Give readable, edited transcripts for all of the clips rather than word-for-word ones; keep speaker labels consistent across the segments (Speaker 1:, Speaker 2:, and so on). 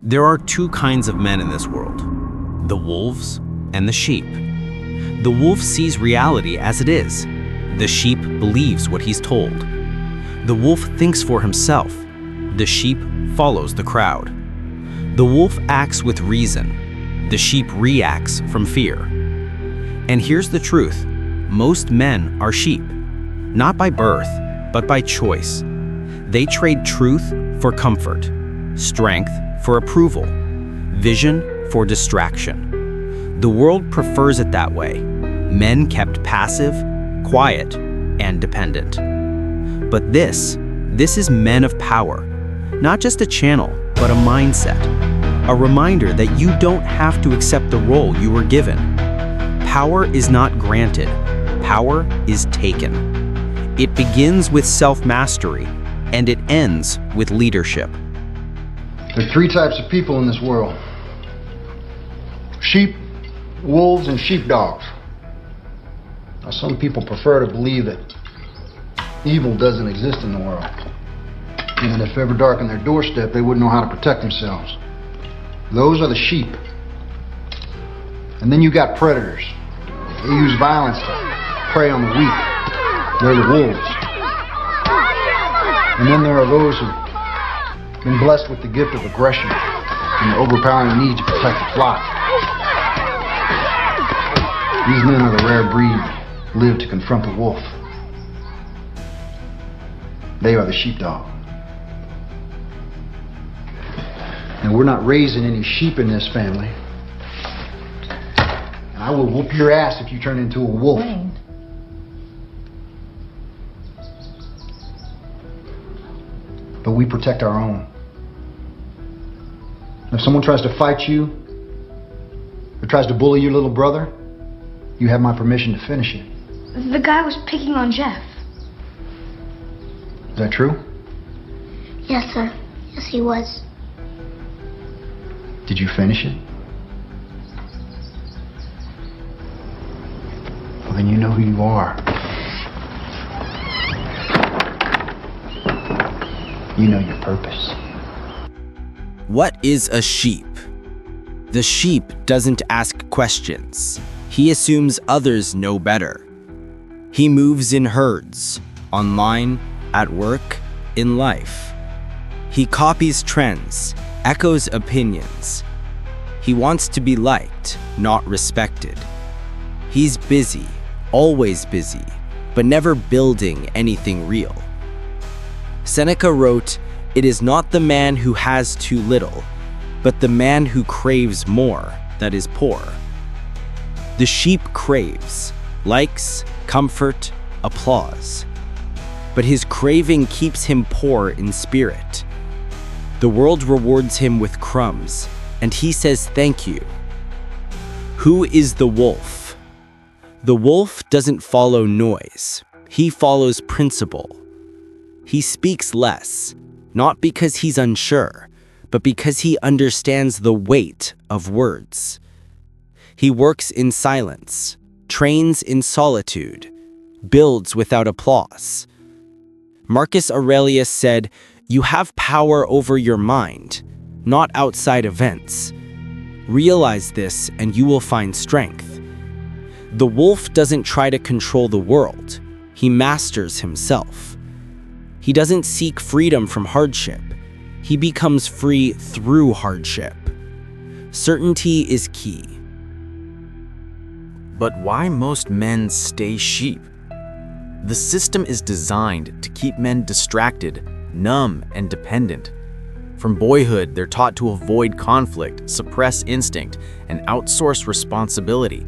Speaker 1: There are two kinds of men in this world, the wolves and the sheep. The wolf sees reality as it is. The sheep believes what he's told. The wolf thinks for himself. The sheep follows the crowd. The wolf acts with reason. The sheep reacts from fear. And here's the truth. Most men are sheep, not by birth, but by choice. They trade truth for comfort, strength for approval, vision for distraction. The world prefers it that way. Men kept passive, quiet, and dependent. But this is men of power. Not just a channel, but a mindset. A reminder that you don't have to accept the role you were given. Power is not granted. Power is taken. It begins with self-mastery, and it ends with leadership.
Speaker 2: There are three types of people in this world: sheep, wolves, and sheepdogs. Now, some people prefer to believe that evil doesn't exist in the world, and if ever darkened their doorstep, they wouldn't know how to protect themselves. Those are the sheep. And then you got predators. They use violence to prey on the weak. They're the wolves. And then there are those who've been blessed with the gift of aggression and the overpowering need to protect the flock. These men are the rare breed who live to confront the wolf. They are the sheepdog. And we're not raising any sheep in this family. And I will whoop your ass if you turn into a wolf.
Speaker 3: Wayne.
Speaker 2: But we protect our own. If someone tries to fight you, or tries to bully your little brother, you have my permission to finish it.
Speaker 3: The guy was picking on Jeff.
Speaker 2: Is that true?
Speaker 4: Yes, sir. Yes, he was.
Speaker 2: Did you finish it? Well, then you know who you are. You know your purpose.
Speaker 1: What is a sheep? The sheep doesn't ask questions. He assumes others know better. He moves in herds, online, at work, in life. He copies trends, echoes opinions. He wants to be liked, not respected. He's busy, always busy, but never building anything real. Seneca wrote, "It is not the man who has too little, but the man who craves more that is poor." The sheep craves, likes, comfort, applause. But his craving keeps him poor in spirit. The world rewards him with crumbs, and he says thank you. Who is the wolf? The wolf doesn't follow noise. He follows principle. He speaks less, not because he's unsure, but because he understands the weight of words. He works in silence, trains in solitude, builds without applause. Marcus Aurelius said, "You have power over your mind, not outside events. Realize this and you will find strength." The wolf doesn't try to control the world. He masters himself. He doesn't seek freedom from hardship. He becomes free through hardship. Certainty is key.
Speaker 5: But why most men stay sheep? The system is designed to keep men distracted, numb, and dependent. From boyhood, they're taught to avoid conflict, suppress instinct, and outsource responsibility.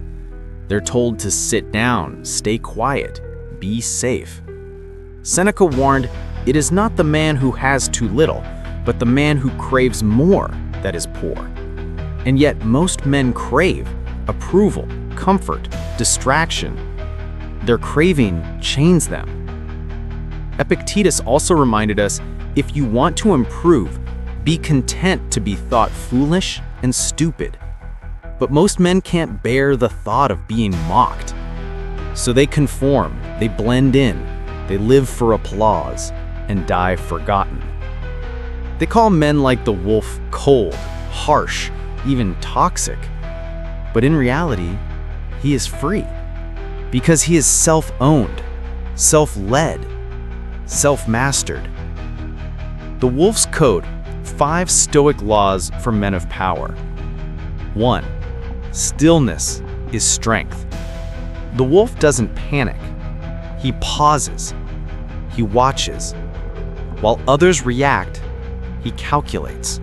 Speaker 5: They're told to sit down, stay quiet, be safe. Seneca warned, "It is not the man who has too little, but the man who craves more that is poor." And yet most men crave approval, comfort, distraction. Their craving chains them. Epictetus also reminded us, if you want to improve, be content to be thought foolish and stupid. But most men can't bear the thought of being mocked. So they conform, they blend in, they live for applause, and die forgotten. They call men like the wolf cold, harsh, even toxic. But in reality, he is free because he is self-owned, self-led, self-mastered. The Wolf's Code, 5 stoic laws for men of power. 1. Stillness is strength. The wolf doesn't panic. He pauses. He watches. While others react, he calculates.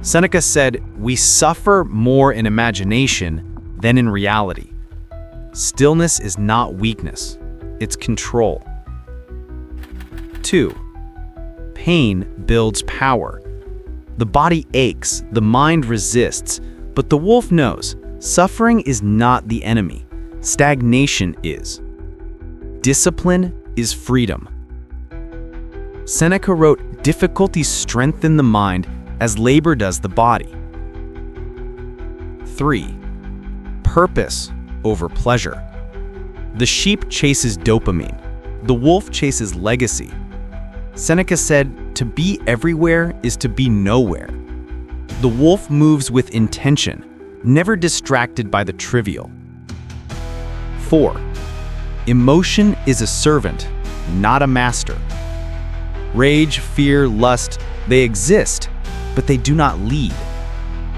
Speaker 5: Seneca said, "We suffer more in imagination than in reality." Stillness is not weakness, it's control. 2. Pain builds power. The body aches, the mind resists, but the wolf knows suffering is not the enemy. Stagnation is. Discipline is freedom. Seneca wrote, "Difficulties strengthen the mind as labor does the body." 3. Purpose over pleasure. The sheep chases dopamine. The wolf chases legacy. Seneca said, "To be everywhere is to be nowhere." The wolf moves with intention, never distracted by the trivial. 4. Emotion is a servant, not a master. Rage, fear, lust, they exist, but they do not lead.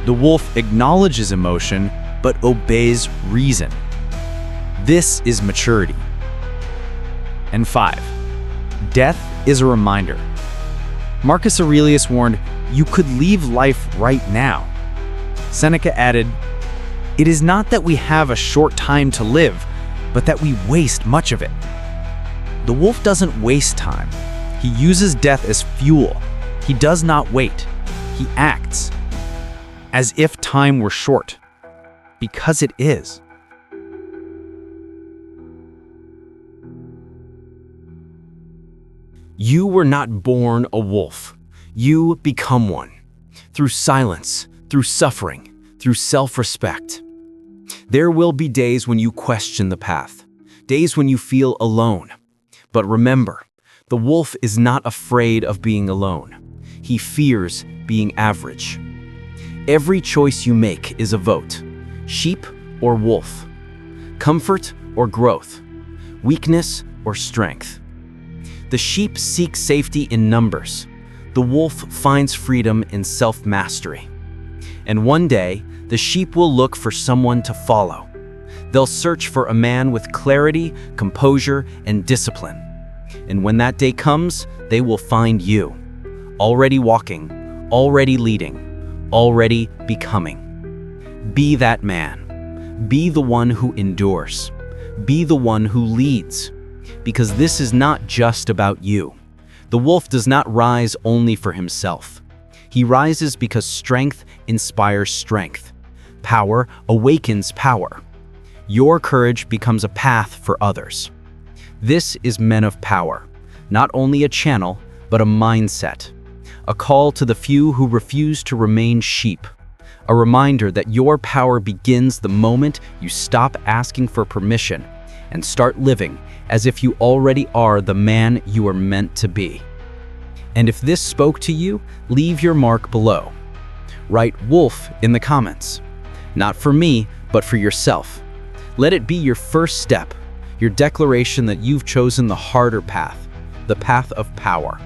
Speaker 5: The wolf acknowledges emotion, but obeys reason. This is maturity. And 5. Death is a reminder. Marcus Aurelius warned, "You could leave life right now." Seneca added, "It is not that we have a short time to live, but that we waste much of it." The wolf doesn't waste time. He uses death as fuel. He does not wait. He acts as if time were short, because it is. You were not born a wolf. You become one. Through silence, through suffering, through self-respect. There will be days when you question the path, days when you feel alone. But remember, the wolf is not afraid of being alone. He fears being average. Every choice you make is a vote. Sheep or wolf. Comfort or growth. Weakness or strength. The sheep seek safety in numbers. The wolf finds freedom in self-mastery. And one day, the sheep will look for someone to follow. They'll search for a man with clarity, composure, and discipline. And when that day comes, they will find you. Already walking, already leading, already becoming. Be that man. Be the one who endures. Be the one who leads. Because this is not just about you. The wolf does not rise only for himself. He rises because strength inspires strength. Power awakens power. Your courage becomes a path for others. This is Men of Power, not only a channel, but a mindset. A call to the few who refuse to remain sheep. A reminder that your power begins the moment you stop asking for permission and start living as if you already are the man you are meant to be. And if this spoke to you, leave your mark below. Write wolf in the comments. Not for me, but for yourself. Let it be your first step, your declaration that you've chosen the harder path, the path of power.